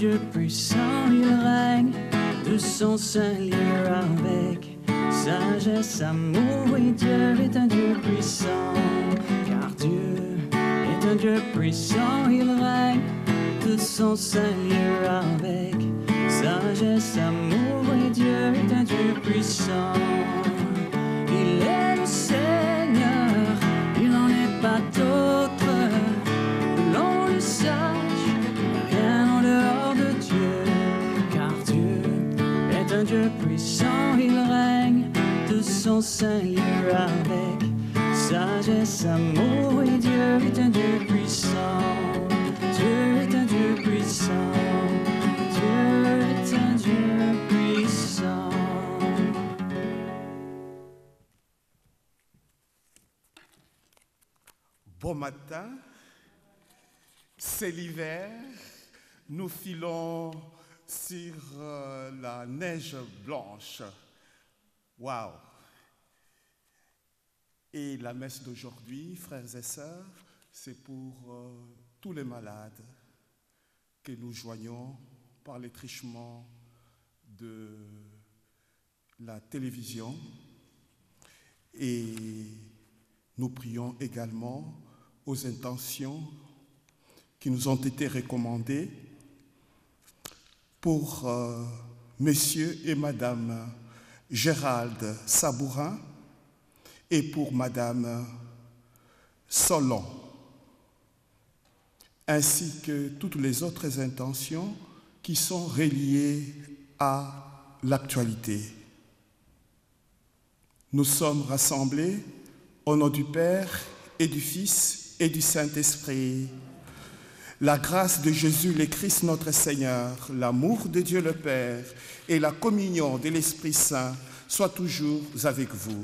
Dieu puissant, il règne de son sein lieu avec sagesse, amour, et Dieu est un Dieu puissant, car Dieu est un Dieu puissant, il règne de son sein lieu avec sagesse, amour, et Dieu est un Dieu puissant. Il est le Seigneur, il n'en est pas d'autre, que l'on le sache, rien en dehors de Dieu, car Dieu est un Dieu puissant, il règne de son sein lieu avec sagesse, amour, et Dieu est un Dieu puissant. Dieu est un Dieu puissant. Dieu est un Dieu puissant. Bon matin, c'est l'hiver, nous filons sur la neige blanche. Waouh! Et la messe d'aujourd'hui, frères et sœurs, c'est pour tous les malades que nous joignons par les trichements de la télévision. Et nous prions également aux intentions qui nous ont été recommandées pour Monsieur et Madame Gérald Sabourin et pour Madame Solon, ainsi que toutes les autres intentions qui sont reliées à l'actualité. Nous sommes rassemblés au nom du Père et du Fils et du Saint-Esprit. La grâce de Jésus le Christ notre Seigneur, l'amour de Dieu le Père et la communion de l'Esprit Saint soient toujours avec vous.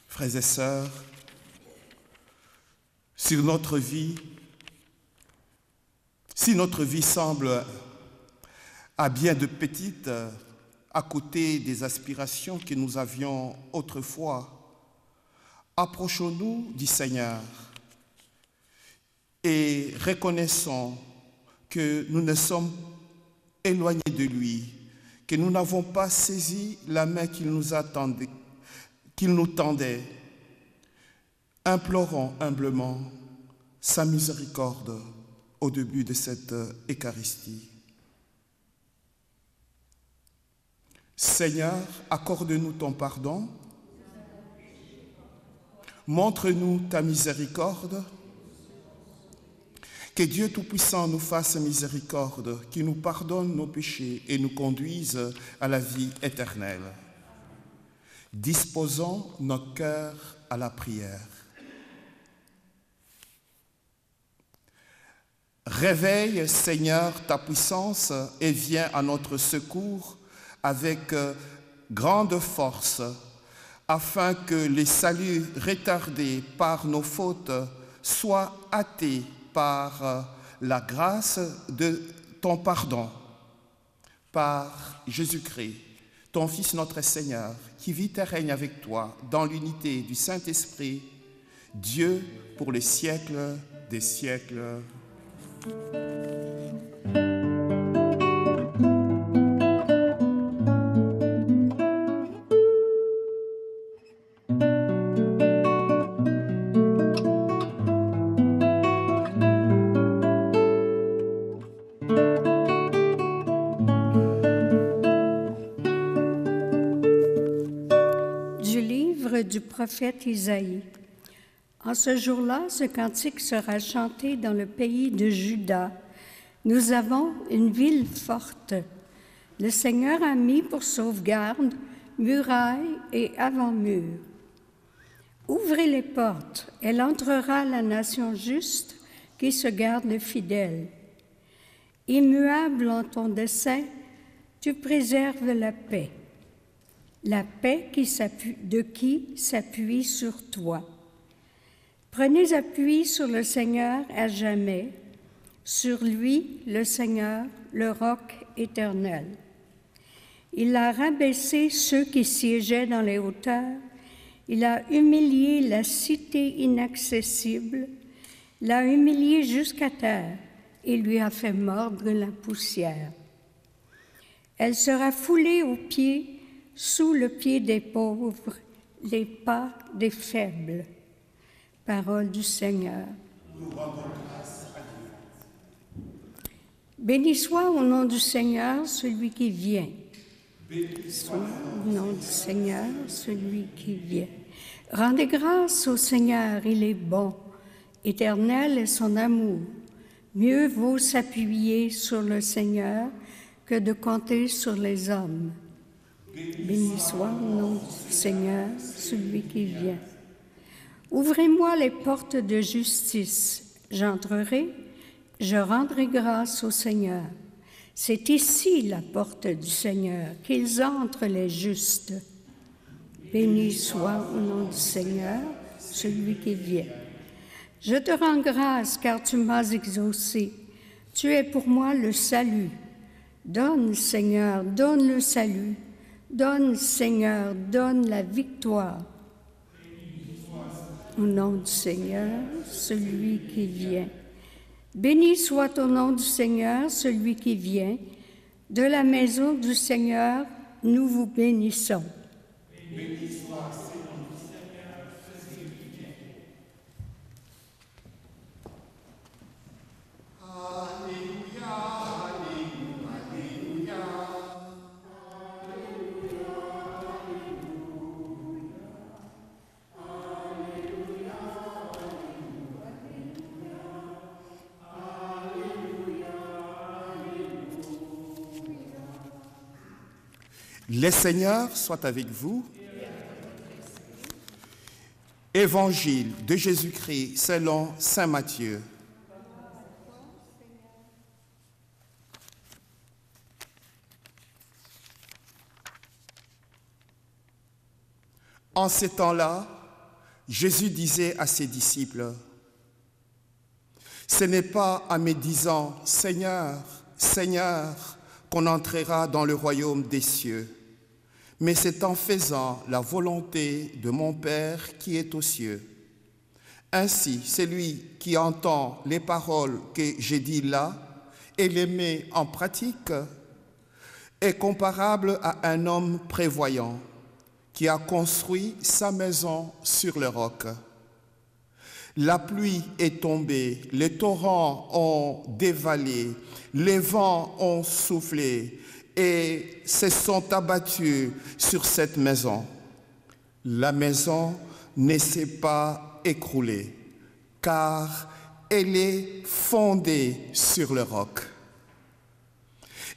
Frères et sœurs, si notre vie semble à bien de petite à côté des aspirations que nous avions autrefois, approchons-nous du Seigneur et reconnaissons que nous ne sommes éloignés de lui, que nous n'avons pas saisi la main qu'il nous tendait. Implorons humblement sa miséricorde au début de cette Eucharistie. Seigneur, accorde-nous ton pardon, montre-nous ta miséricorde, que Dieu Tout-Puissant nous fasse miséricorde, qu'il nous pardonne nos péchés et nous conduise à la vie éternelle. Disposons nos cœurs à la prière. Réveille, Seigneur, ta puissance et viens à notre secours avec grande force, afin que les saluts retardés par nos fautes soient hâtés par la grâce de ton pardon, par Jésus-Christ, ton Fils notre Seigneur, qui vit et règne avec toi dans l'unité du Saint-Esprit, Dieu pour les siècles des siècles. Du livre du prophète Isaïe. En ce jour-là, ce cantique sera chanté dans le pays de Juda. Nous avons une ville forte. Le Seigneur a mis pour sauvegarde murailles et avant-murs. Ouvrez les portes, elle entrera la nation juste qui se garde le fidèle. Immuable en ton dessein, tu préserves la paix de qui s'appuie sur toi. Prenez appui sur le Seigneur à jamais, sur lui, le Seigneur, le roc éternel. Il a rabaissé ceux qui siégeaient dans les hauteurs, il a humilié la cité inaccessible, l'a humilié jusqu'à terre et lui a fait mordre la poussière. Elle sera foulée aux pieds, sous le pied des pauvres, les pas des faibles. Parole du Seigneur. Nous rendons grâce à Dieu. Béni soit au nom du Seigneur celui qui vient. Béni Soit au nom du Seigneur celui qui vient. Rendez grâce au Seigneur, il est bon. Éternel est son amour. Mieux vaut s'appuyer sur le Seigneur que de compter sur les hommes. Béni soit au nom du Seigneur celui qui vient. Ouvrez-moi les portes de justice. J'entrerai, je rendrai grâce au Seigneur. C'est ici la porte du Seigneur, qu'ils entrent les justes. Béni soit au nom du Seigneur celui qui vient. Je te rends grâce car tu m'as exaucé. Tu es pour moi le salut. Donne, Seigneur, donne le salut. Donne, Seigneur, donne la victoire. Au nom du Seigneur, celui qui vient. Béni soit au nom du Seigneur, celui qui vient. De la maison du Seigneur, nous vous bénissons. Béni soit Seigneur du Seigneur, celui qui vient. Alléluia, Alléluia, Le Seigneur soit avec vous. Évangile de Jésus-Christ selon saint Matthieu. En ces temps-là, Jésus disait à ses disciples, « Ce n'est pas en me disant « Seigneur, Seigneur » qu'on entrera dans le royaume des cieux, mais c'est en faisant la volonté de mon Père qui est aux cieux. Ainsi, celui qui entend les paroles que j'ai dites là et les met en pratique est comparable à un homme prévoyant qui a construit sa maison sur le roc. La pluie est tombée, les torrents ont dévalé, les vents ont soufflé et se sont abattus sur cette maison. La maison ne s'est pas écroulée, car elle est fondée sur le roc.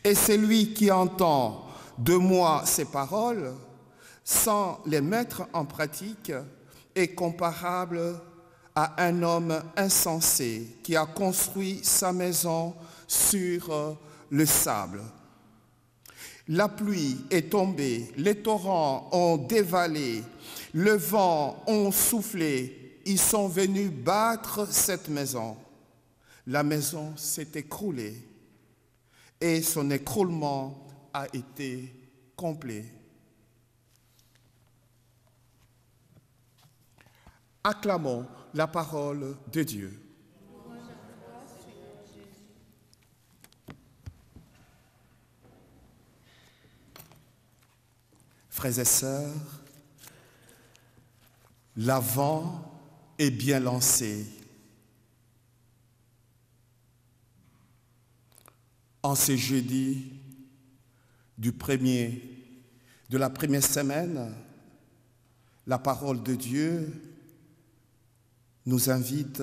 Et celui qui entend de moi ces paroles, sans les mettre en pratique, est comparable à un homme insensé qui a construit sa maison sur le sable. La pluie est tombée, les torrents ont dévalé, le vent ont soufflé, ils sont venus battre cette maison. La maison s'est écroulée et son écroulement a été complet. Acclamons la parole de Dieu. Frères et sœurs, l'Avent est bien lancé. En ce jeudi de la première semaine, la parole de Dieu nous invite,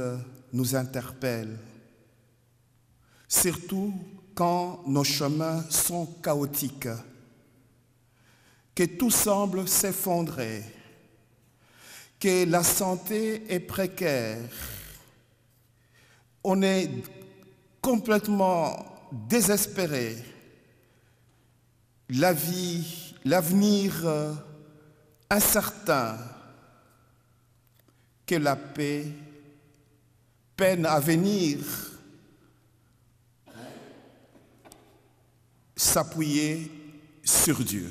nous interpelle, surtout quand nos chemins sont chaotiques, que tout semble s'effondrer, que la santé est précaire, on est complètement désespéré, la vie, l'avenir incertain, que la paix peine à venir, s'appuyer sur Dieu,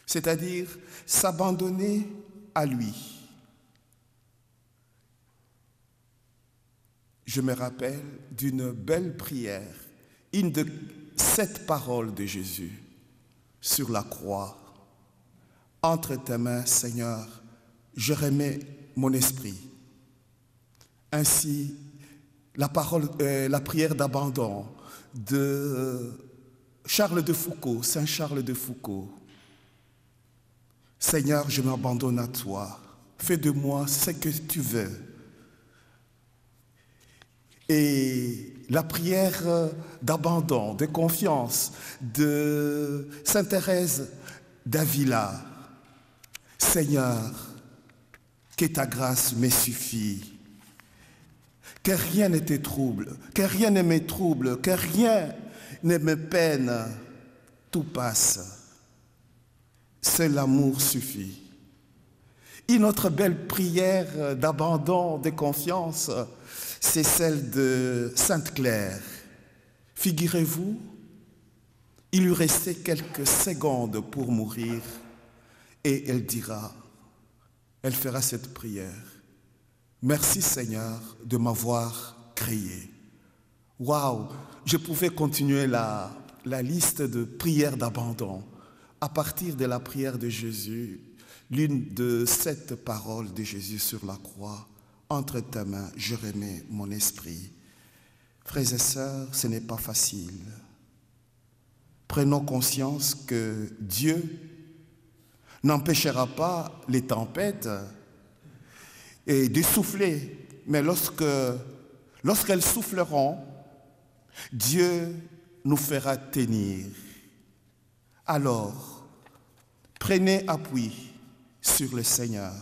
c'est-à-dire s'abandonner à lui. je me rappelle d'une belle prière, une de 7 paroles de Jésus sur la croix. Entre tes mains, Seigneur, je remets mon esprit. Ainsi, la prière d'abandon de Charles de Foucault, Saint Charles de Foucault. Seigneur, je m'abandonne à toi. Fais de moi ce que tu veux. Et la prière d'abandon, de confiance de Sainte Thérèse d'Avila. Seigneur, que ta grâce me suffit. Que rien ne te trouble, que rien ne me trouble, que rien ne me peine. Tout passe. Seul l'amour suffit. Une autre belle prière d'abandon, de confiance, c'est celle de Sainte Claire. Figurez-vous, il lui restait quelques secondes pour mourir et elle fera cette prière. Merci Seigneur de m'avoir créé. Waouh, je pouvais continuer la liste de prières d'abandon à partir de la prière de Jésus, l'une de 7 paroles de Jésus sur la croix. Entre tes mains, je remets mon esprit. Frères et sœurs, ce n'est pas facile. Prenons conscience que Dieu n'empêchera pas les tempêtes et de souffler, mais lorsqu'elles souffleront, Dieu nous fera tenir. Alors, prenez appui sur le Seigneur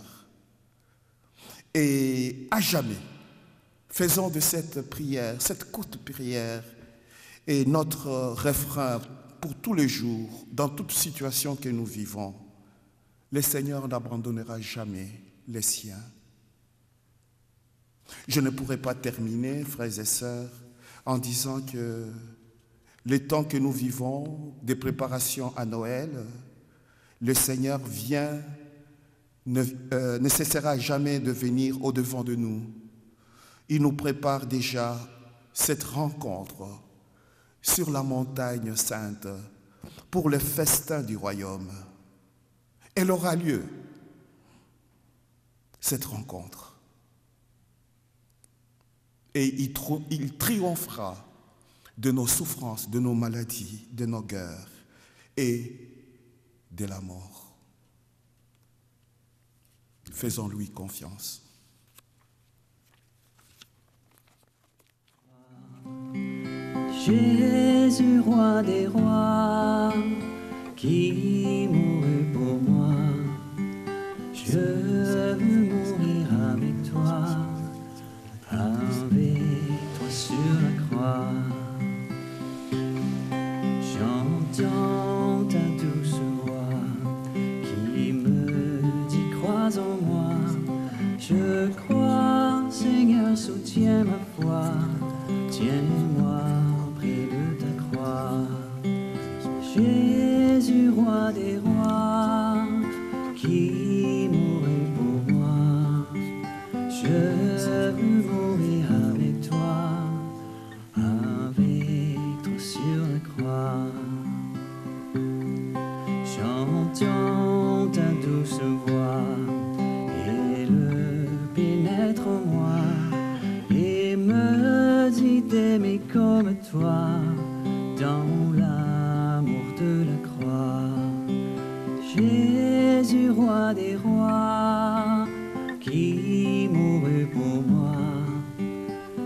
et à jamais, faisons de cette prière, cette courte prière, et notre refrain pour tous les jours, dans toute situation que nous vivons. Le Seigneur n'abandonnera jamais les siens. Je ne pourrais pas terminer, frères et sœurs, en disant que les temps que nous vivons, des préparations à Noël, le Seigneur ne cessera jamais de venir au-devant de nous. Il nous prépare déjà cette rencontre sur la montagne sainte pour le festin du royaume. Elle aura lieu, cette rencontre. Et il triomphera de nos souffrances, de nos maladies, de nos guerres et de la mort. Faisons-lui confiance. Jésus, roi des rois, qui mourut pour moi, je veux mourir avec toi sur la croix. J'entends ta douce voix qui me dit crois en moi. Je crois, Seigneur, soutiens ma foi, tiens-moi près de ta croix. Jésus, roi des rois, qui mourut pour moi, je veux mourir avec toi sur la croix. J'entends ta douce voix, elle pénètre en moi et me dit d'aimer comme toi dans l'amour de la croix. Jésus, roi des rois, qui mourut pour moi,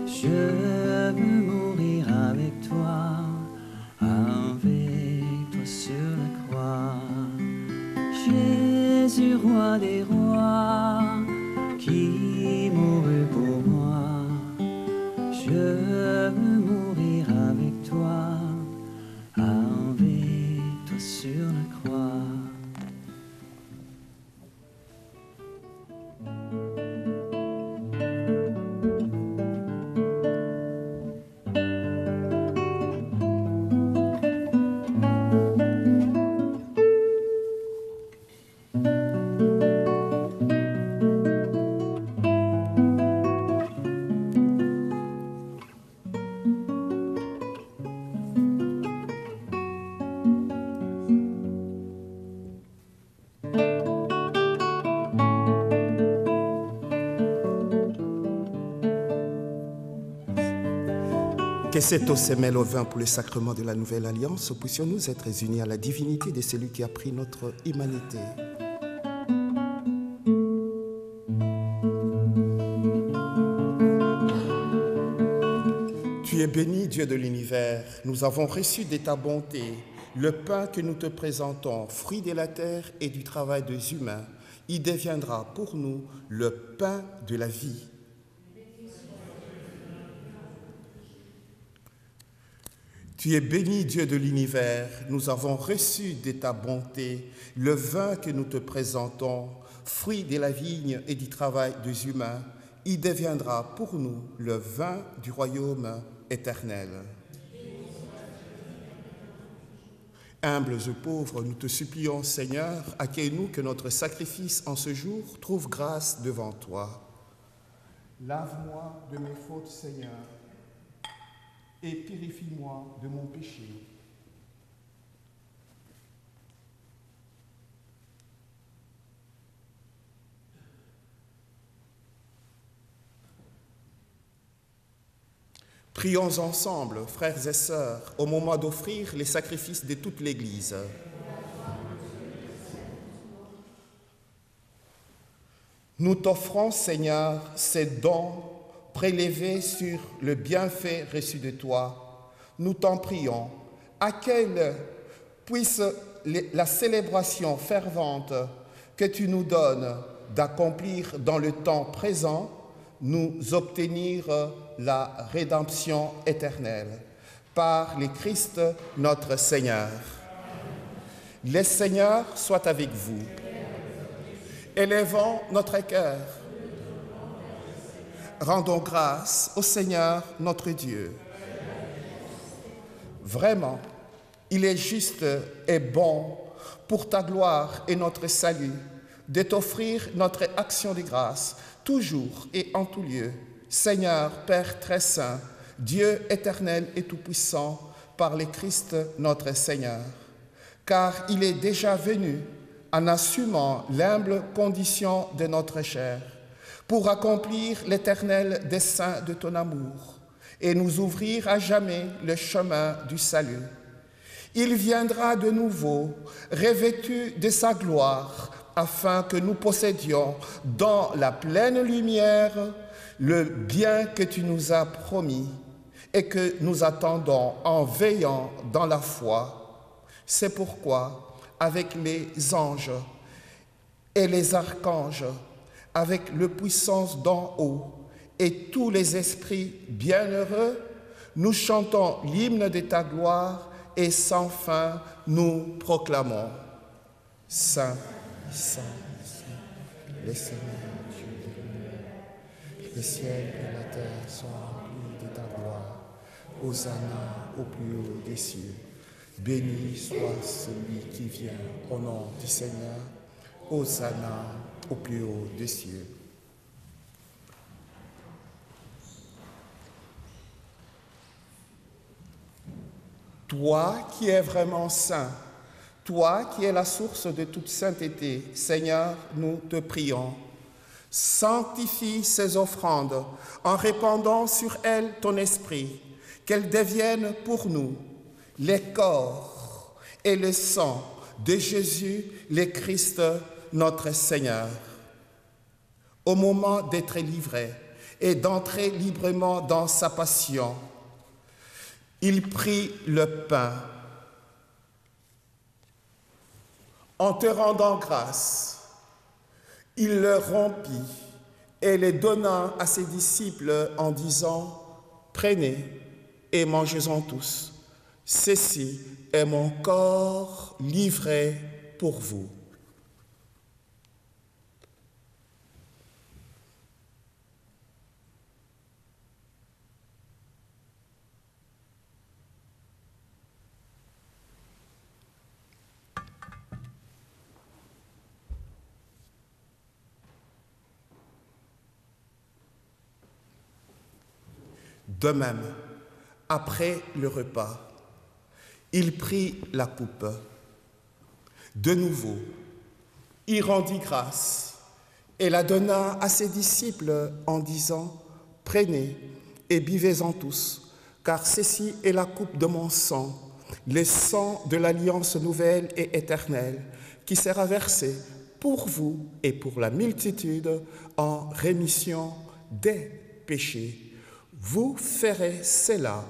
je veux mourir avec toi sur la croix. Jésus, roi des rois, qui mourut pour moi, je veux mourir avec toi sur la croix. Que cette eau se mêle au vin pour le sacrement de la nouvelle alliance, puissions-nous être unis à la divinité de celui qui a pris notre humanité. Tu es béni, Dieu de l'univers. Nous avons reçu de ta bonté le pain que nous te présentons, fruit de la terre et du travail des humains. Il deviendra pour nous le pain de la vie. Tu es béni, Dieu de l'univers. Nous avons reçu de ta bonté le vin que nous te présentons, fruit de la vigne et du travail des humains. Il deviendra pour nous le vin du royaume éternel. Humbles et pauvres, nous te supplions, Seigneur, accueille-nous que notre sacrifice en ce jour trouve grâce devant toi. Lave-moi de mes fautes, Seigneur, et purifie-moi de mon péché. Prions ensemble, frères et sœurs, au moment d'offrir les sacrifices de toute l'Église. Nous t'offrons, Seigneur, ces dons prélevés sur le bienfait reçu de toi. Nous t'en prions. Accueille, puisse la célébration fervente que tu nous donnes d'accomplir dans le temps présent, nous obtenir la rédemption éternelle. Par le Christ notre Seigneur. Le Seigneur soit avec vous. Élevons notre cœur. Rendons grâce au Seigneur notre Dieu. Vraiment, il est juste et bon pour ta gloire et notre salut de t'offrir notre action de grâce, toujours et en tout lieu. Seigneur, Père très saint, Dieu éternel et tout-puissant, par le Christ notre Seigneur. Car il est déjà venu en assumant l'humble condition de notre chair, pour accomplir l'éternel dessein de ton amour et nous ouvrir à jamais le chemin du salut. Il viendra de nouveau, revêtu de sa gloire, afin que nous possédions dans la pleine lumière le bien que tu nous as promis et que nous attendons en veillant dans la foi. C'est pourquoi, avec les anges et les archanges, avec la puissance d'en haut et tous les esprits bienheureux, nous chantons l'hymne de ta gloire et sans fin nous proclamons. Saint, Saint, Saint, le Seigneur Dieu de l'univers, le ciel et la terre sont remplis de ta gloire. Hosanna au plus haut des cieux. Béni soit celui qui vient au nom du Seigneur. Hosanna au plus haut des cieux. Toi qui es vraiment saint, toi qui es la source de toute sainteté, Seigneur, nous te prions. Sanctifie ces offrandes en répandant sur elles ton esprit, qu'elles deviennent pour nous les corps et le sang de Jésus, le Christ, notre Seigneur. Au moment d'être livré et d'entrer librement dans sa passion, il prit le pain. En te rendant grâce, il le rompit et le donna à ses disciples en disant « Prenez et mangez-en tous. Ceci est mon corps livré pour vous. » De même, après le repas, il prit la coupe. De nouveau, il rendit grâce et la donna à ses disciples en disant « Prenez et buvez-en tous, car ceci est la coupe de mon sang, le sang de l'alliance nouvelle et éternelle, qui sera versé pour vous et pour la multitude en rémission des péchés. Vous ferez cela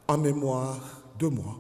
en mémoire de moi.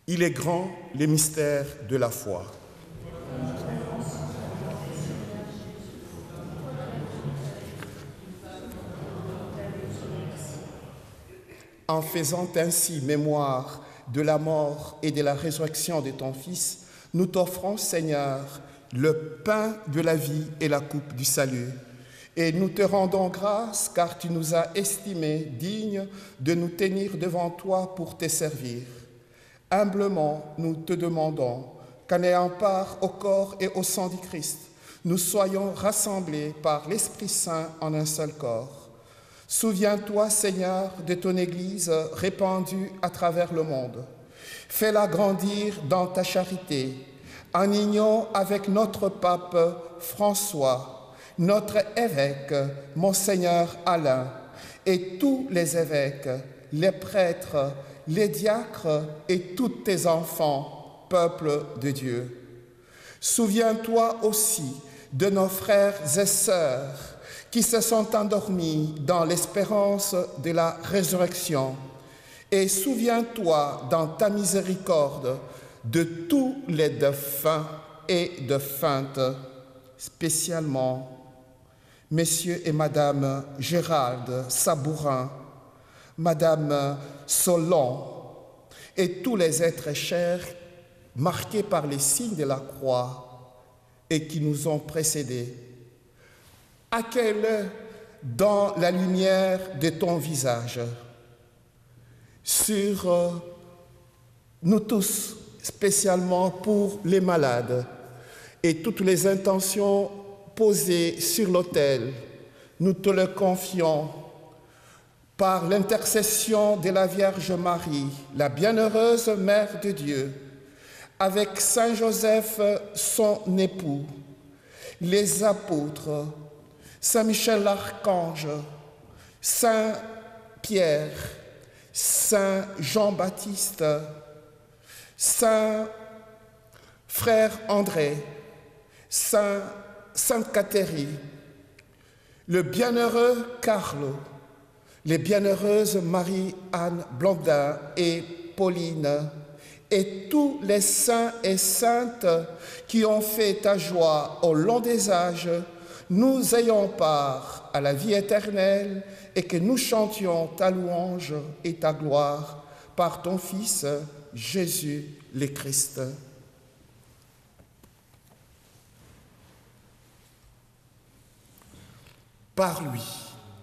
Il est grand le mystère de la foi. En faisant ainsi mémoire de la mort et de la résurrection de ton Fils, nous t'offrons, Seigneur, le pain de la vie et la coupe du salut. Et nous te rendons grâce car tu nous as estimés dignes de nous tenir devant toi pour te servir. Humblement, nous te demandons qu'en ayant part au corps et au sang du Christ, nous soyons rassemblés par l'Esprit Saint en un seul corps. Souviens-toi, Seigneur, de ton Église répandue à travers le monde. Fais-la grandir dans ta charité, en union avec notre pape François, notre évêque, Monseigneur Alain, et tous les évêques, les prêtres, les diacres et tous tes enfants, peuple de Dieu. Souviens-toi aussi de nos frères et sœurs qui se sont endormis dans l'espérance de la résurrection. Et souviens-toi dans ta miséricorde de tous les défunts et défuntes, spécialement Messieurs et Madame Gérald Sabourin, Madame Solon et tous les êtres chers marqués par les signes de la croix et qui nous ont précédés. Accueille-le dans la lumière de ton visage, sur nous tous, spécialement pour les malades et toutes les intentions posées sur l'autel. Nous te le confions par l'intercession de la Vierge Marie, la bienheureuse Mère de Dieu, avec Saint Joseph, son époux, les apôtres, Saint Michel l'Archange, Saint Pierre, Saint Jean-Baptiste, Saint Frère André, Sainte Catherine, le bienheureux Carlo, les bienheureuses Marie-Anne Blondin et Pauline, et tous les saints et saintes qui ont fait ta joie au long des âges, nous ayons part à la vie éternelle et que nous chantions ta louange et ta gloire par ton Fils, Jésus le Christ. Par lui,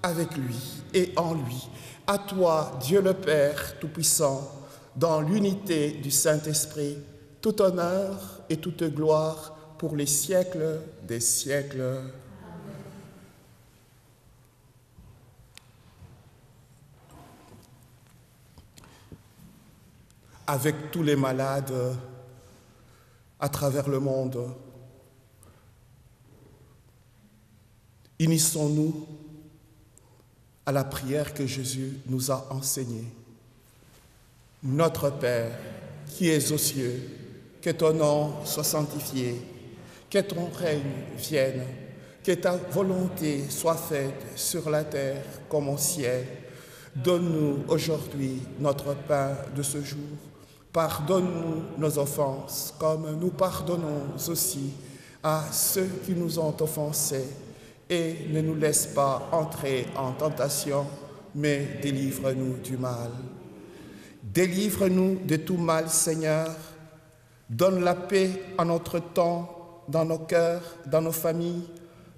avec lui et en lui, à toi, Dieu le Père Tout-Puissant, dans l'unité du Saint-Esprit, tout honneur et toute gloire pour les siècles des siècles. Avec tous les malades à travers le monde, unissons-nous à la prière que Jésus nous a enseignée. Notre Père, qui es aux cieux, que ton nom soit sanctifié, que ton règne vienne, que ta volonté soit faite sur la terre comme au ciel. Donne-nous aujourd'hui notre pain de ce jour. Pardonne-nous nos offenses, comme nous pardonnons aussi à ceux qui nous ont offensés. Et ne nous laisse pas entrer en tentation, mais délivre-nous du mal. Délivre-nous de tout mal, Seigneur. Donne la paix en notre temps, dans nos cœurs, dans nos familles,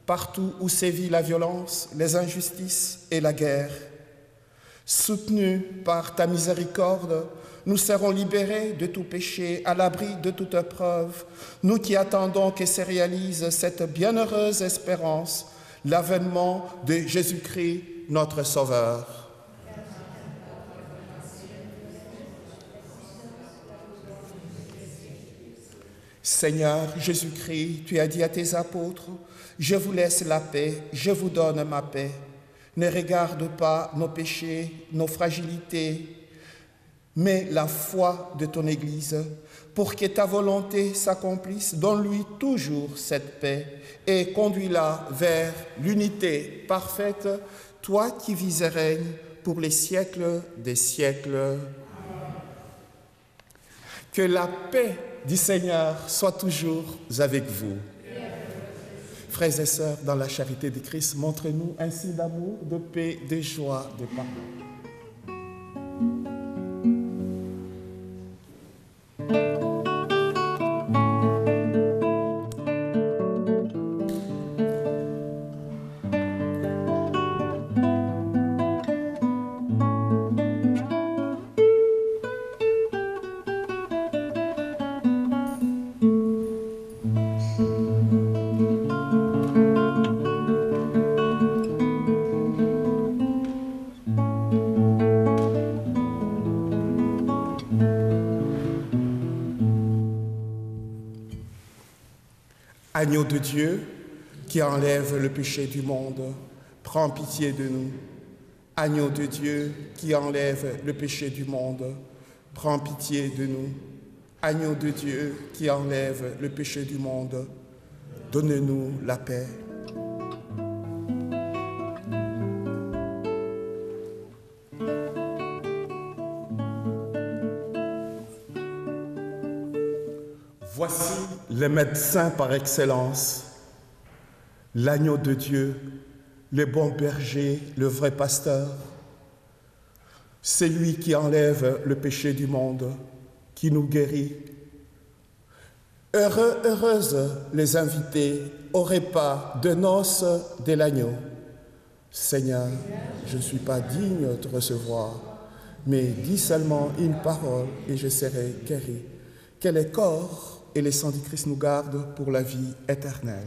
partout où sévit la violence, les injustices et la guerre. Soutenus par ta miséricorde, nous serons libérés de tout péché, à l'abri de toute épreuve, nous qui attendons que se réalise cette bienheureuse espérance, l'avènement de Jésus-Christ, notre Sauveur. Seigneur Jésus-Christ, tu as dit à tes apôtres, « Je vous laisse la paix, je vous donne ma paix. Ne regarde pas nos péchés, nos fragilités, mais la foi de ton Église. Pour que ta volonté s'accomplisse, donne-lui toujours cette paix et conduis-la vers l'unité parfaite, toi qui vis et règnes pour les siècles des siècles. » Que la paix du Seigneur soit toujours avec vous. Frères et sœurs, dans la charité de Christ, montrez-nous un signe d'amour, de paix, de joie, de pardon. Agneau de Dieu, qui enlève le péché du monde, prends pitié de nous. Agneau de Dieu, qui enlève le péché du monde, prends pitié de nous. Agneau de Dieu, qui enlève le péché du monde, donne-nous la paix. Voici le médecin par excellence, l'agneau de Dieu, le bon berger, le vrai pasteur. C'est lui qui enlève le péché du monde, qui nous guérit. Heureux, heureuses les invités au repas de noces de l'agneau. Seigneur, je ne suis pas digne de te recevoir, mais dis seulement une parole et je serai guéri. Que le corps et le sang du Christ nous gardent pour la vie éternelle.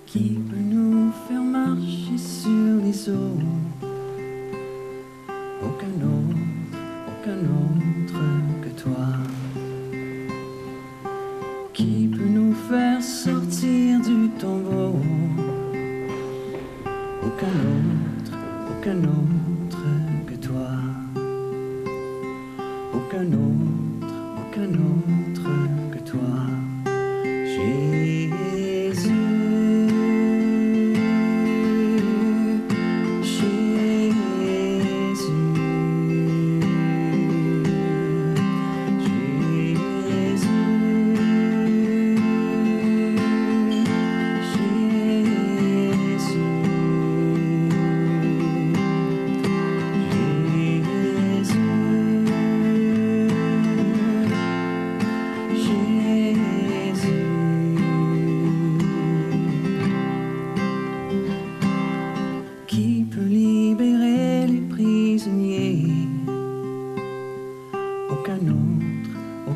Qui peut nous faire marcher sur les eaux? Aucun autre que toi. Qui peut nous faire sortir du tombeau? Aucun autre que toi. Aucun autre que toi. Jésus.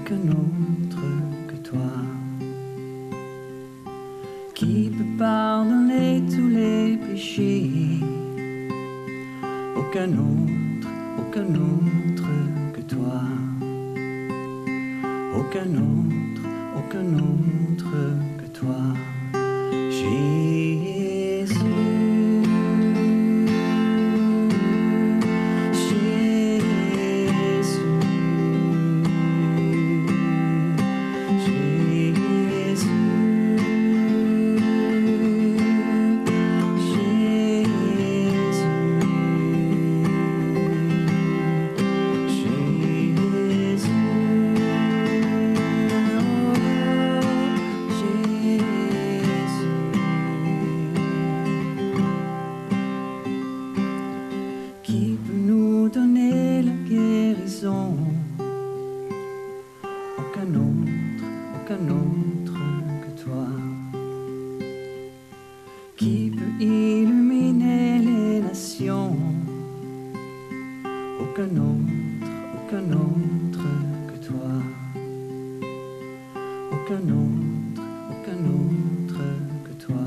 aucun autre que toi, qui peut pardonner tous les péchés. Aucun autre que toi. Aucun autre que toi. Jésus. Aucun autre que toi, qui peut illuminer les nations. Aucun autre que toi. Aucun autre que toi.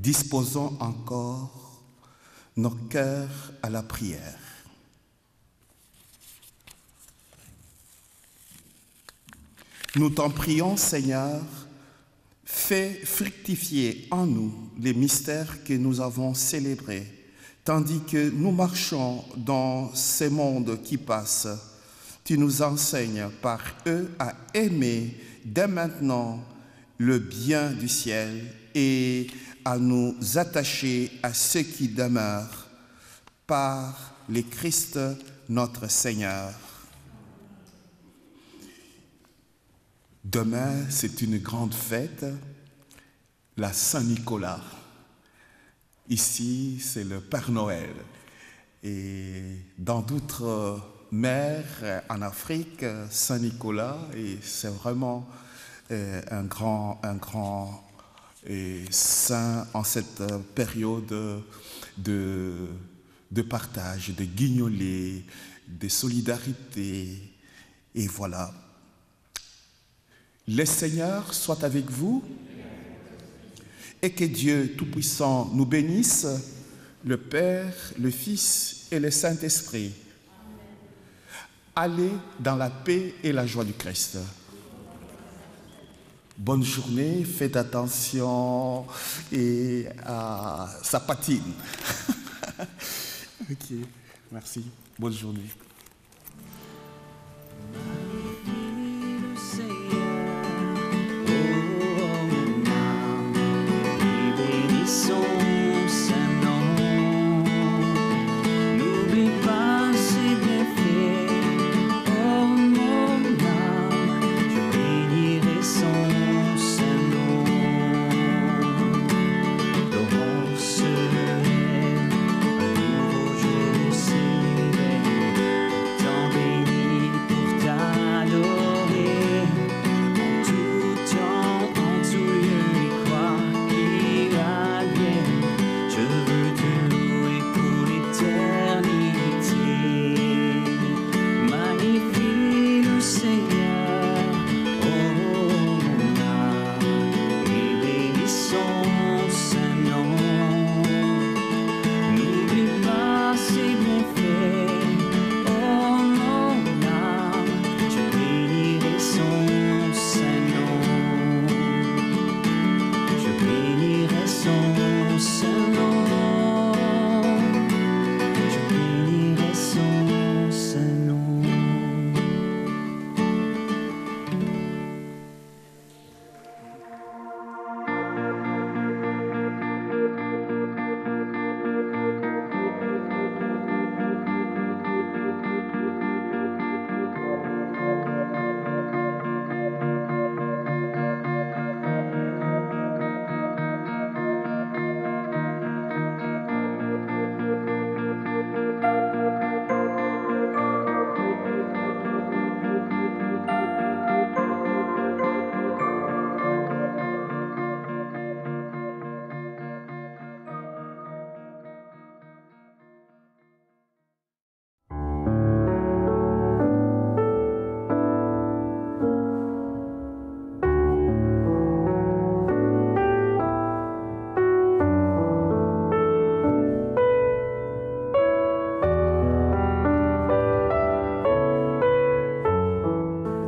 Disposons encore nos cœurs à la prière. Nous t'en prions, Seigneur, fais fructifier en nous les mystères que nous avons célébrés, tandis que nous marchons dans ces mondes qui passent. Tu nous enseignes par eux à aimer dès maintenant le bien du ciel et à nous attacher à ceux qui demeurent par le Christ notre Seigneur. Demain, c'est une grande fête, la Saint-Nicolas. Ici, c'est le Père Noël. Et dans d'autres mers en Afrique, Saint-Nicolas, et c'est vraiment un grand saint en cette période de partage, de guignolée, de solidarité. Et voilà. Le Seigneur soit avec vous et que Dieu Tout-Puissant nous bénisse, le Père, le Fils et le Saint-Esprit. Allez dans la paix et la joie du Christ. Bonne journée, faites attention et ça patine. Ok, merci. Bonne journée.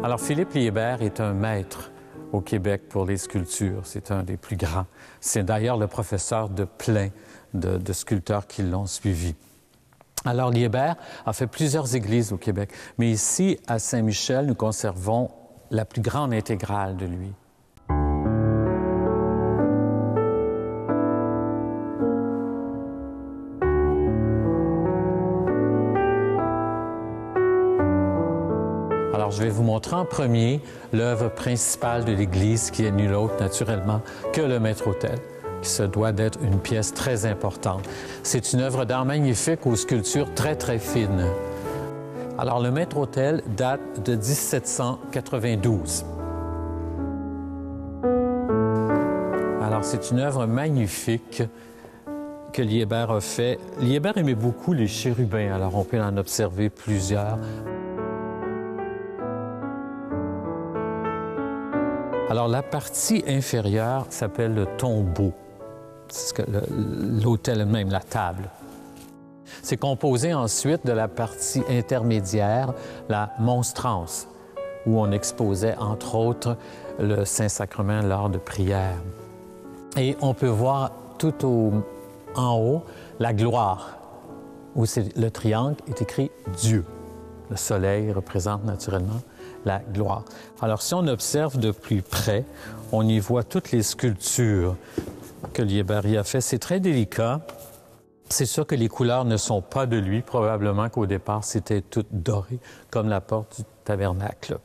Alors, Philippe Liébert est un maître au Québec pour les sculptures. C'est un des plus grands. C'est d'ailleurs le professeur de plein de sculpteurs qui l'ont suivi. Alors, Liébert a fait plusieurs églises au Québec, mais ici, à Saint-Michel, nous conservons la plus grande intégrale de lui. Alors, je vais vous montrer en premier l'œuvre principale de l'Église, qui est nulle autre, naturellement, que le maître-autel, qui se doit d'être une pièce très importante. C'est une œuvre d'art magnifique aux sculptures très, très fines. Alors, le maître-autel date de 1792. Alors, c'est une œuvre magnifique que Liébert a fait. Liébert aimait beaucoup les chérubins, alors on peut en observer plusieurs. Alors, la partie inférieure s'appelle le tombeau. C'est l'autel même, la table. C'est composé ensuite de la partie intermédiaire, la monstrance, où on exposait, entre autres, le Saint-Sacrement lors de prières. Et on peut voir tout en haut la gloire, où le triangle est écrit Dieu. Le soleil représente naturellement la gloire. Alors, si on observe de plus près, on y voit toutes les sculptures que Liébert a fait. C'est très délicat. C'est sûr que les couleurs ne sont pas de lui. Probablement qu'au départ, c'était toutes dorées, comme la porte du tabernacle.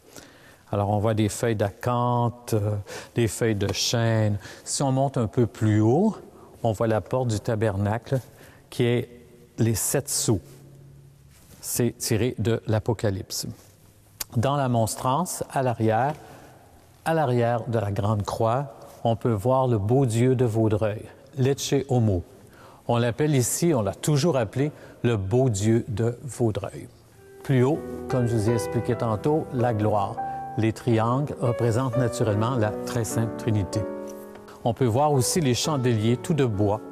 Alors, on voit des feuilles d'acanthe, des feuilles de chêne. Si on monte un peu plus haut, on voit la porte du tabernacle qui est les 7 sceaux. C'est tiré de l'Apocalypse. Dans la monstrance, à l'arrière de la grande croix, on peut voir le beau Dieu de Vaudreuil, l'Ecce Homo. On l'appelle ici, on l'a toujours appelé, le beau Dieu de Vaudreuil. Plus haut, comme je vous ai expliqué tantôt, la gloire. Les triangles représentent naturellement la Très Sainte Trinité. On peut voir aussi les chandeliers tout de bois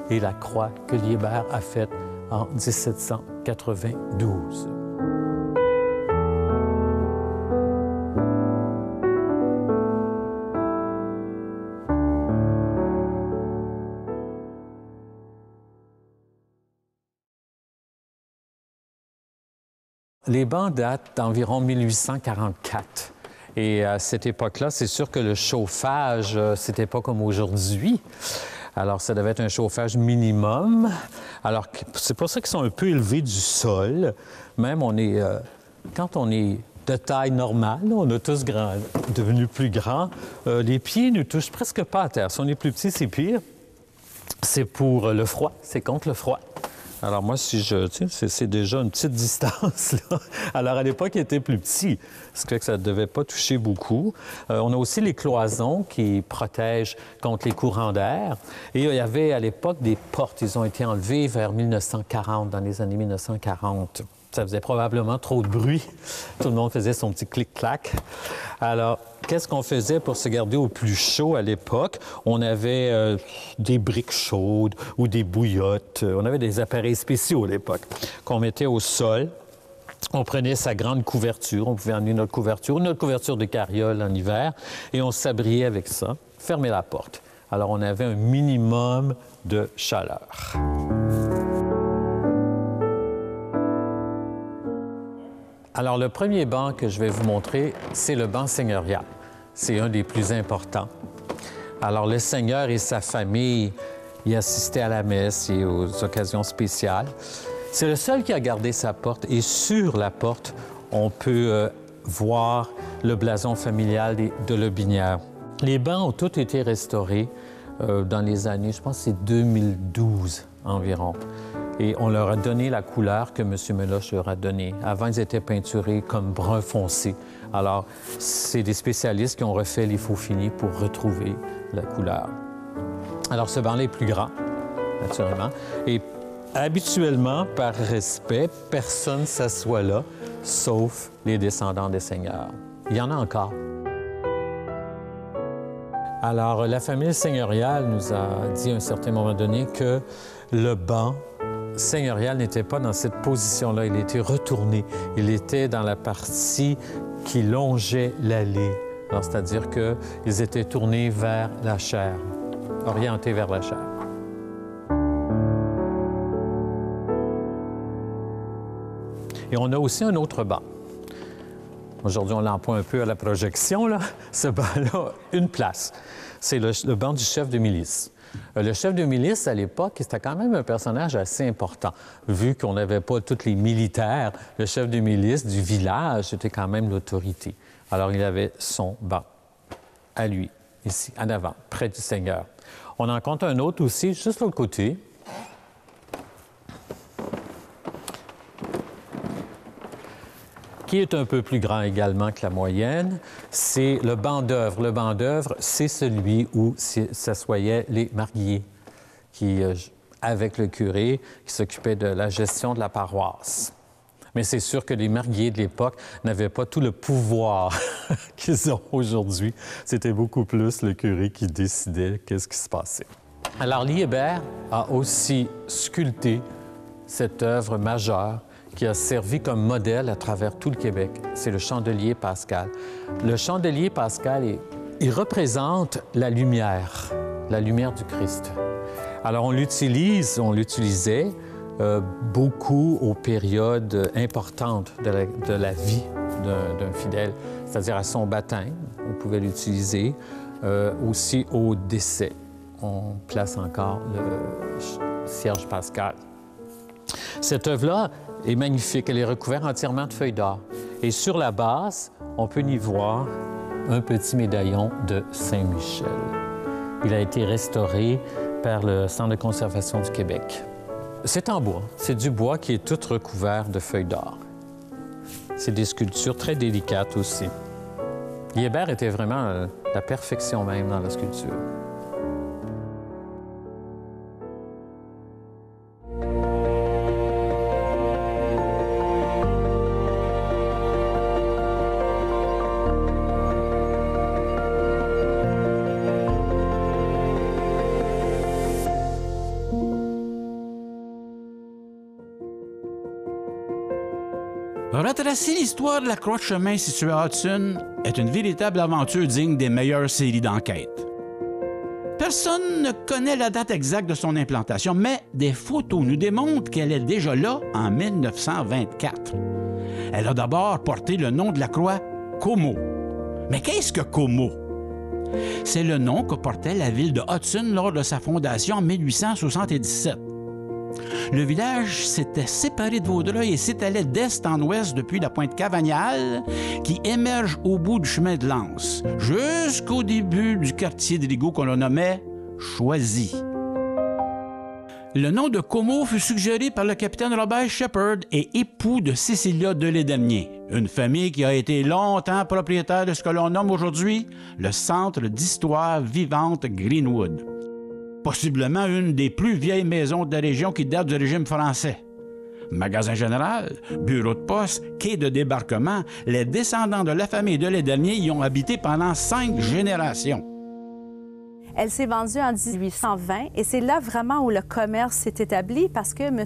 et la croix que Liébert a faite en 1792. Les bancs datent d'environ 1844. Et à cette époque-là, c'est sûr que le chauffage, c'était pas comme aujourd'hui. Alors, ça devait être un chauffage minimum. Alors, c'est pour ça qu'ils sont un peu élevés du sol. Même, quand on est de taille normale, on a tous devenu plus grands, les pieds ne touchent presque pas à terre. Si on est plus petit, c'est pire. C'est pour le froid, c'est contre le froid. Alors moi, c'est déjà une petite distance, là. Alors à l'époque, il était plus petit, ce qui fait que ça ne devait pas toucher beaucoup. On a aussi les cloisons qui protègent contre les courants d'air. Et il y avait à l'époque des portes. Ils ont été enlevées vers 1940, dans les années 1940. Ça faisait probablement trop de bruit. Tout le monde faisait son petit clic-clac. Alors, qu'est-ce qu'on faisait pour se garder au plus chaud à l'époque? On avait des briques chaudes ou des bouillottes. On avait des appareils spéciaux à l'époque qu'on mettait au sol. On prenait sa grande couverture. On pouvait emmener notre couverture de carriole en hiver, et on s'abriait avec ça, fermer la porte. Alors, on avait un minimum de chaleur. Alors, le premier banc que je vais vous montrer, c'est le banc seigneurial. C'est un des plus importants. Alors, le seigneur et sa famille y assistaient à la messe et aux occasions spéciales. C'est le seul qui a gardé sa porte, et sur la porte, on peut voir le blason familial de Lobinière. Les bancs ont tous été restaurés dans les années, je pense que c'est 2012 environ. Et on leur a donné la couleur que M. Meloche leur a donnée. Avant, ils étaient peinturés comme brun foncé. Alors, c'est des spécialistes qui ont refait les faux finis pour retrouver la couleur. Alors, ce banc-là est plus grand, naturellement. Et habituellement, par respect, personne ne s'assoit là, sauf les descendants des seigneurs. Il y en a encore. Alors, la famille seigneuriale nous a dit à un certain moment donné que le banc seigneurial n'était pas dans cette position-là. Il était retourné. Il était dans la partie qui longeait l'allée. Alors, c'est-à-dire qu'ils étaient tournés vers la chaire, orientés vers la chaire. Et on a aussi un autre banc. Aujourd'hui, on l'emploie un peu à la projection, là. Ce banc-là, une place. C'est le banc du chef de milice. Le chef de milice, à l'époque, c'était quand même un personnage assez important. Vu qu'on n'avait pas tous les militaires, le chef de milice du village, c'était quand même l'autorité. Alors, il avait son banc à lui, ici, en avant, près du Seigneur. On en compte un autre aussi, juste de l'autre côté. Qui est un peu plus grand également que la moyenne, c'est le banc d'œuvre. Le banc d'œuvre, c'est celui où s'assoyaient les mariés, avec le curé, qui s'occupaient de la gestion de la paroisse. Mais c'est sûr que les mariés de l'époque n'avaient pas tout le pouvoir qu'ils ont aujourd'hui. C'était beaucoup plus le curé qui décidait qu'est-ce qui se passait. Alors, Liébert a aussi sculpté cette œuvre majeure qui a servi comme modèle à travers tout le Québec. C'est le chandelier pascal. Le chandelier pascal, il représente la lumière du Christ. Alors, on l'utilisait beaucoup aux périodes importantes de la vie d'un fidèle, c'est-à-dire à son baptême, on pouvait l'utiliser, aussi au décès. On place encore le cierge pascal. Cette œuvre-là est magnifique. Elle est recouverte entièrement de feuilles d'or. Et sur la base, on peut y voir un petit médaillon de Saint-Michel. Il a été restauré par le Centre de conservation du Québec. C'est en bois. C'est du bois qui est tout recouvert de feuilles d'or. C'est des sculptures très délicates aussi. Liébert était vraiment la perfection même dans la sculpture. Retracer l'histoire de la croix de chemin située à Hudson est une véritable aventure digne des meilleures séries d'enquête. Personne ne connaît la date exacte de son implantation, mais des photos nous démontrent qu'elle est déjà là en 1924. Elle a d'abord porté le nom de la croix Como. Mais qu'est-ce que Como? C'est le nom que portait la ville de Hudson lors de sa fondation en 1877. Le village s'était séparé de Vaudreuil et s'étalait d'est en ouest depuis la pointe Cavagnal, qui émerge au bout du chemin de l'Anse, jusqu'au début du quartier de Rigaud qu'on le nommait Choisy. Le nom de Como fut suggéré par le capitaine Robert Shepherd et époux de Cécilia de Lédanier, une famille qui a été longtemps propriétaire de ce que l'on nomme aujourd'hui le Centre d'histoire vivante Greenwood. Possiblement une des plus vieilles maisons de la région qui date du régime français. Magasin général, bureau de poste, quai de débarquement, les descendants de la famille de Lédanier y ont habité pendant 5 générations. Elle s'est vendue en 1820 et c'est là vraiment où le commerce s'est établi parce que M.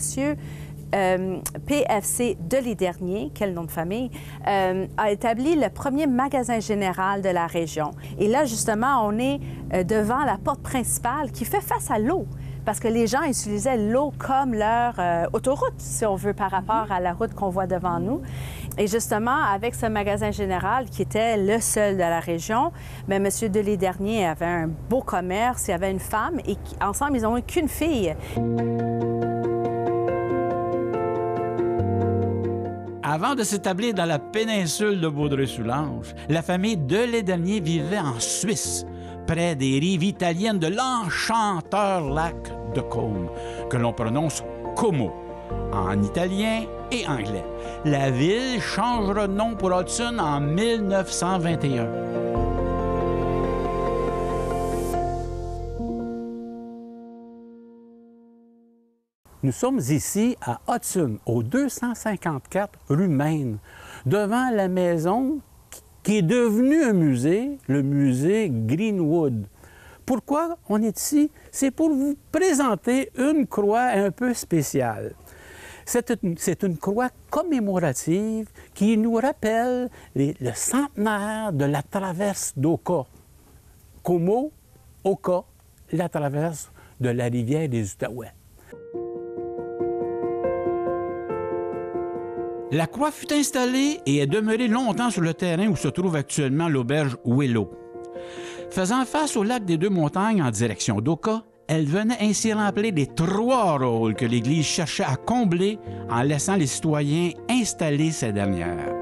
PFC de Lédernier, quel nom de famille, a établi le premier magasin général de la région. Et là, justement, on est devant la porte principale qui fait face à l'eau, parce que les gens utilisaient l'eau comme leur autoroute, si on veut, par rapport à la route qu'on voit devant nous. Et justement, avec ce magasin général qui était le seul de la région, bien, M. de Lédernier avait un beau commerce, il avait une femme, et ensemble, ils n'ont eu qu'une fille. Avant de s'établir dans la péninsule de Vaudreuil-Soulanges, la famille de Lédanier vivait en Suisse, près des rives italiennes de l'enchanteur lac de Côme, que l'on prononce Como, en italien et anglais. La ville changera de nom pour Hudson en 1921. Nous sommes ici à Hudson, au 254 rue Maine, devant la maison qui est devenue un musée, le musée Greenwood. Pourquoi on est ici? C'est pour vous présenter une croix un peu spéciale. C'est une croix commémorative qui nous rappelle le centenaire de la traverse d'Oka. Como, Oka, la traverse de la rivière des Outaouais. La croix fut installée et est demeurée longtemps sur le terrain où se trouve actuellement l'auberge Willow. Faisant face au lac des Deux-Montagnes en direction d'Oka, elle venait ainsi remplir les 3 rôles que l'Église cherchait à combler en laissant les citoyens installer ces dernières.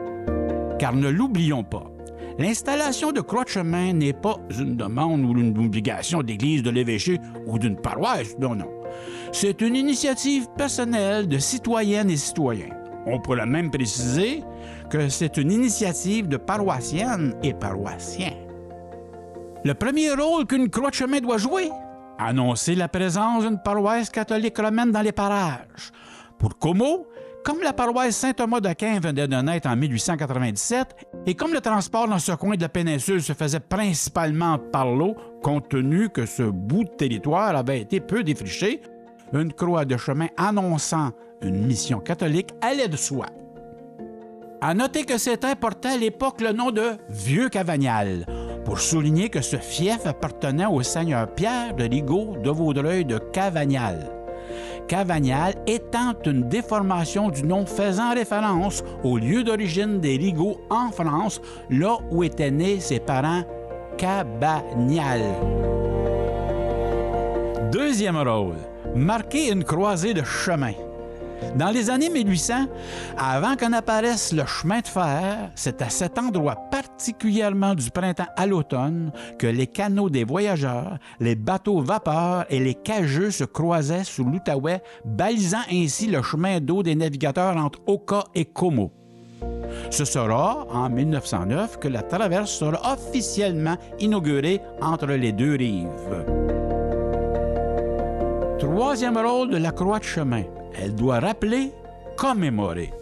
Car ne l'oublions pas, l'installation de croix de chemin n'est pas une demande ou une obligation d'Église, de l'évêché ou d'une paroisse, non. C'est une initiative personnelle de citoyennes et citoyens. On pourrait même préciser que c'est une initiative de paroissiennes et paroissiens. Le premier rôle qu'une croix de chemin doit jouer, annoncer la présence d'une paroisse catholique romaine dans les parages. Pour Como, comme la paroisse Saint-Thomas d'Aquin venait de naître en 1897, et comme le transport dans ce coin de la péninsule se faisait principalement par l'eau, compte tenu que ce bout de territoire avait été peu défriché, une croix de chemin annonçant une mission catholique allait de soi. À noter que ces terres portaient à l'époque le nom de Vieux-Cavagnal, pour souligner que ce fief appartenait au seigneur Pierre de Rigaud de Vaudreuil de Cavagnal. Cavagnal étant une déformation du nom faisant référence au lieu d'origine des Rigaud en France, là où étaient nés ses parents Cabagnal. Deuxième rôle, marquer une croisée de chemin. Dans les années 1800, avant qu'en apparaisse le chemin de fer, c'est à cet endroit particulièrement du printemps à l'automne que les canaux des voyageurs, les bateaux vapeurs et les cageux se croisaient sous l'Outaouais, balisant ainsi le chemin d'eau des navigateurs entre Oka et Como. Ce sera en 1909 que la traverse sera officiellement inaugurée entre les deux rives. Troisième rôle de la croix de chemin. Elle doit rappeler, commémorer.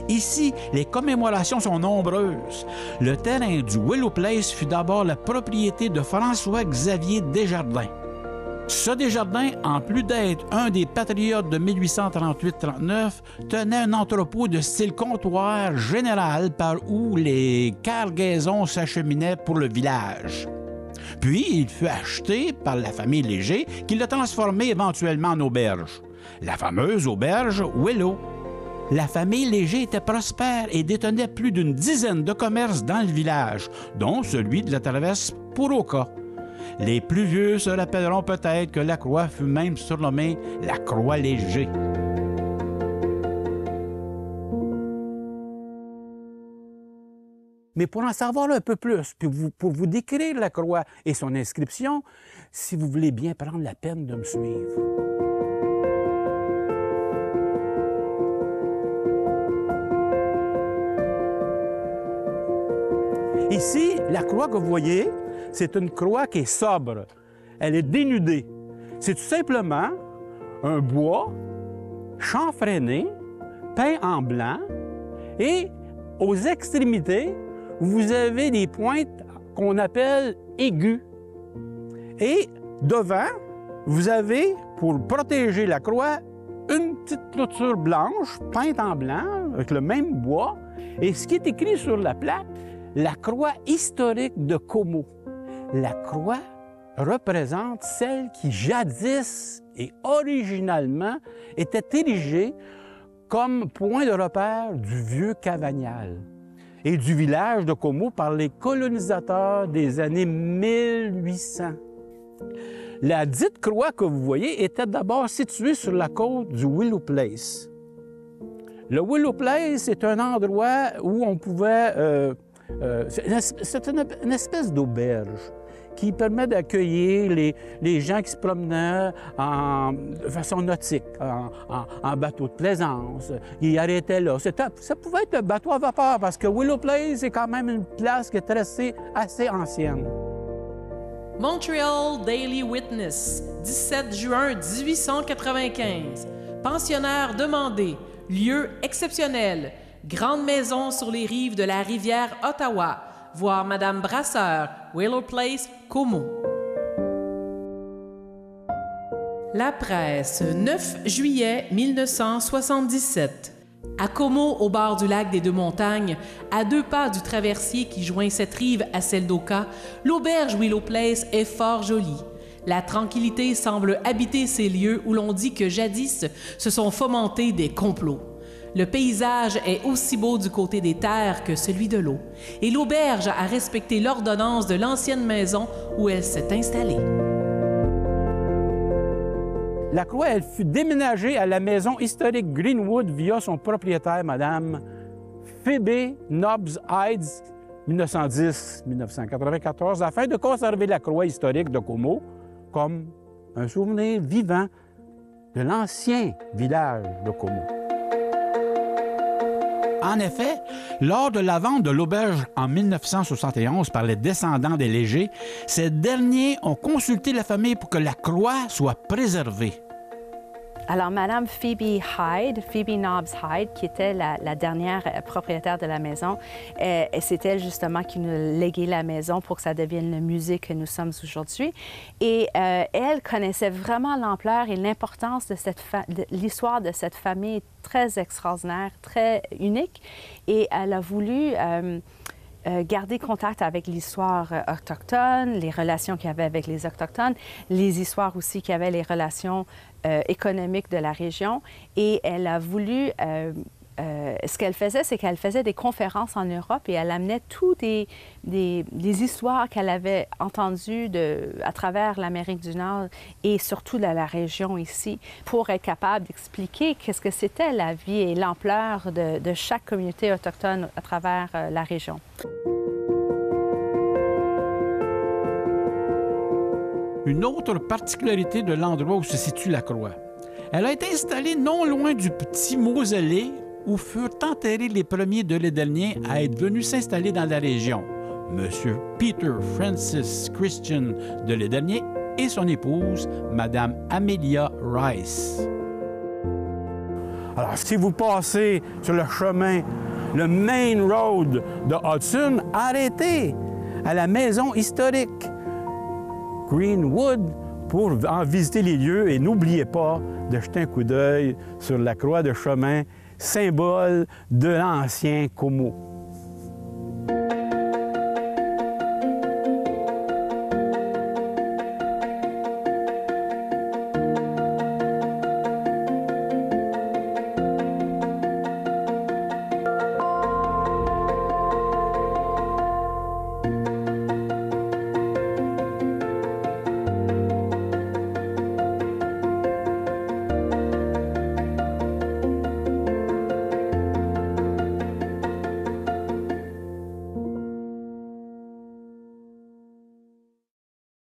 Ici, les commémorations sont nombreuses. Le terrain du Willow Place fut d'abord la propriété de François-Xavier Desjardins. Ce Desjardins, en plus d'être un des patriotes de 1838-39, tenait un entrepôt de style comptoir général par où les cargaisons s'acheminaient pour le village. Puis, il fut acheté par la famille Léger, qui l'a transformé éventuellement en auberge. La fameuse auberge Willow. La famille Léger était prospère et détenait plus d'une dizaine de commerces dans le village, dont celui de la traverse pour Oka. Les plus vieux se rappelleront peut-être que la croix fut même surnommée la Croix Léger. Mais pour en savoir un peu plus, puis pour vous décrire la croix et son inscription, si vous voulez bien prendre la peine de me suivre. Ici, la croix que vous voyez, c'est une croix qui est sobre. Elle est dénudée. C'est tout simplement un bois chanfreiné, peint en blanc, et aux extrémités, vous avez des pointes qu'on appelle aiguës. Et devant, vous avez, pour protéger la croix, une petite clôture blanche, peinte en blanc, avec le même bois. Et ce qui est écrit sur la plaque, la croix historique de Como. La croix représente celle qui jadis et originalement était érigée comme point de repère du vieux Cavagnal et du village de Como par les colonisateurs des années 1800. La dite croix que vous voyez était d'abord située sur la côte du Willow Place. Le Willow Place est un endroit où on pouvait... c'est une espèce d'auberge qui permet d'accueillir les gens qui se promenaient de façon nautique, en bateau de plaisance. Ils arrêtaient là. Ça pouvait être un bateau à vapeur parce que Willow Place est quand même une place qui est assez ancienne. Montreal Daily Witness, 17 juin 1895. Pensionnaire demandé, lieu exceptionnel, grande maison sur les rives de la rivière Ottawa. Voir Madame Brasseur, Willow Place, Como. La presse, 9 juillet 1977. À Como, au bord du lac des Deux-Montagnes, à 2 pas du traversier qui joint cette rive à celle d'Oka, l'auberge Willow Place est fort jolie. La tranquillité semble habiter ces lieux où l'on dit que jadis se sont fomentés des complots. Le paysage est aussi beau du côté des terres que celui de l'eau, et l'auberge a respecté l'ordonnance de l'ancienne maison où elle s'est installée. La croix, elle fut déménagée à la maison historique Greenwood via son propriétaire, Mme Phoebe Nobbs Hyde, 1910-1994, afin de conserver la croix historique de Como comme un souvenir vivant de l'ancien village de Como. En effet, lors de la vente de l'auberge en 1971 par les descendants des Légers, ces derniers ont consulté la famille pour que la croix soit préservée. Alors, Madame Phoebe Nobbs Hyde, qui était la dernière propriétaire de la maison, c'est elle justement qui nous léguait la maison pour que ça devienne le musée que nous sommes aujourd'hui. Et elle connaissait vraiment l'ampleur et l'importance de l'histoire de cette famille très extraordinaire, très unique. Et elle a voulu garder contact avec l'histoire autochtone, les relations qu'il y avait avec les Autochtones, les histoires aussi qu'il y avait, les relations économiques de la région. Et elle a voulu ce qu'elle faisait, c'est qu'elle faisait des conférences en Europe et elle amenait toutes des histoires qu'elle avait entendues à travers l'Amérique du Nord et surtout de la région ici pour être capable d'expliquer qu'est-ce que c'était la vie et l'ampleur de chaque communauté autochtone à travers la région. Une autre particularité de l'endroit où se situe la croix. Elle a été installée non loin du petit mausolée où furent enterrés les premiers de l'Édelnien à être venus s'installer dans la région, M. Peter Francis Christian de l'Édelnien et son épouse, Mme Amelia Rice. Alors, si vous passez sur le chemin, le Main Road de Hudson, arrêtez à la maison historique Greenwood pour en visiter les lieux et n'oubliez pas de jeter un coup d'œil sur la croix de chemin, symbole de l'ancien Como.